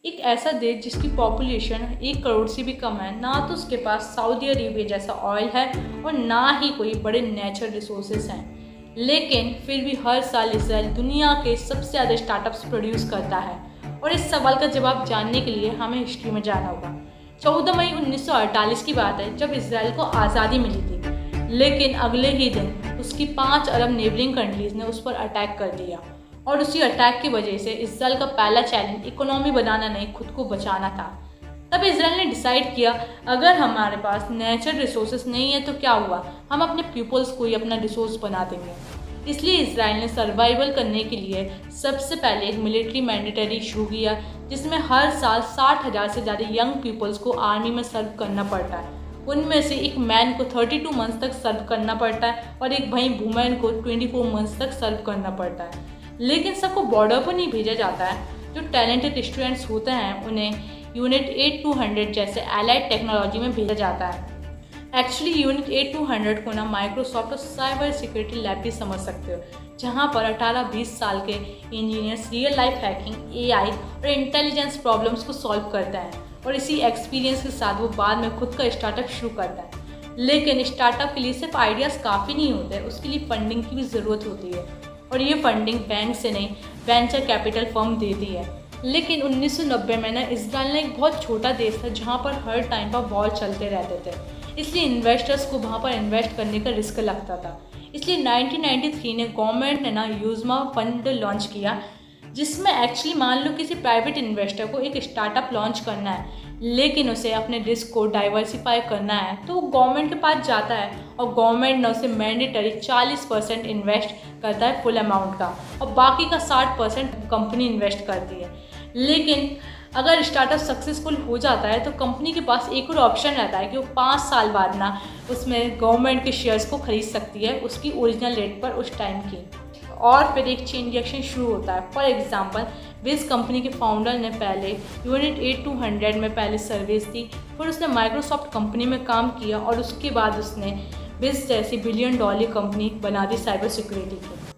एक ऐसा देश जिसकी पॉपुलेशन 1 करोड़ से भी कम है, ना तो उसके पास सऊदी अरेबिया जैसा ऑयल है और ना ही कोई बड़े नेचुरल रिसोर्सेज हैं, लेकिन फिर भी हर साल इसराइल दुनिया के सबसे ज़्यादा स्टार्टअप्स प्रोड्यूस करता है। और इस सवाल का जवाब जानने के लिए हमें हिस्ट्री में जाना होगा। 14 मई 1948 की बात है, जब इसराइल को आज़ादी मिली थी, लेकिन अगले ही दिन उसकी 5 अरब नेबरिंग कंट्रीज़ ने उस पर अटैक कर दिया और उसी अटैक की वजह से इसराइल का पहला चैलेंज इकोनॉमी बनाना नहीं, खुद को बचाना था। तब इसराइल ने डिसाइड किया, अगर हमारे पास नेचुरल रिसोर्सेज नहीं है तो क्या हुआ, हम अपने पीपल्स को ही अपना रिसोर्स बना देंगे। इसलिए इसराइल ने सर्वाइवल करने के लिए सबसे पहले एक मिलिट्री मैंडेटरी शुरू किया, जिसमें हर साल 60,000 से ज़्यादा यंग पीपल्स को आर्मी में सर्व करना पड़ता है। उनमें से एक मैन को 32 मंथ्स तक सर्व करना पड़ता है और एक भाई वुमेन को 24 मंथ्स तक सर्व करना पड़ता है। लेकिन सबको बॉर्डर पर नहीं भेजा जाता है। जो टैलेंटेड स्टूडेंट्स होते हैं उन्हें यूनिट 8200 जैसे एलाइड टेक्नोलॉजी में भेजा जाता है। एक्चुअली यूनिट 8200 को ना माइक्रोसॉफ्ट और साइबर सिक्योरिटी लैब भी समझ सकते हो, जहाँ पर 18-20 साल के engineers real life hacking, AI और इंटेलिजेंस प्रॉब्लम्स को सॉल्व करते हैं और इसी एक्सपीरियंस के साथ वो बाद में खुद का स्टार्टअप शुरू करता है। लेकिन स्टार्टअप के लिए सिर्फ आइडियाज़ काफ़ी नहीं होते, उसके लिए फंडिंग की भी ज़रूरत होती है और ये फंडिंग बैंक से नहीं, वेंचर कैपिटल फर्म देती है। लेकिन 1990 में ना इसराइल एक बहुत छोटा देश था जहाँ पर हर टाइम पर वॉर चलते रहते थे, इसलिए इन्वेस्टर्स को वहाँ पर इन्वेस्ट करने का रिस्क लगता था। इसलिए 1993 ने गवर्नमेंट ने ना यूज़मा फंड लॉन्च किया, जिसमें एक्चुअली मान लो किसी प्राइवेट इन्वेस्टर को एक स्टार्टअप लॉन्च करना है, लेकिन उसे अपने रिस्क को डाइवर्सिफाई करना है, तो वो गवर्नमेंट के पास जाता है और गवर्नमेंट ने उसे मैंडेटरी 40% इन्वेस्ट करता है फुल अमाउंट का, और बाकी का 60% कंपनी इन्वेस्ट करती है। लेकिन अगर स्टार्टअप सक्सेसफुल हो जाता है तो कंपनी के पास एक और ऑप्शन रहता है कि वो 5 साल बाद ना उसमें गवर्नमेंट के शेयर्स को खरीद सकती है उसकी ओरिजिनल रेट पर उस टाइम की, और फिर एक चेन रिएक्शन शुरू होता है। फॉर एग्जांपल, विज कंपनी के फाउंडर ने पहले यूनिट 8200 में पहले सर्विस दी, फिर उसने माइक्रोसॉफ्ट कंपनी में काम किया और उसके बाद उसने विज जैसी $1 बिलियन कंपनी बना दी साइबर सिक्योरिटी की।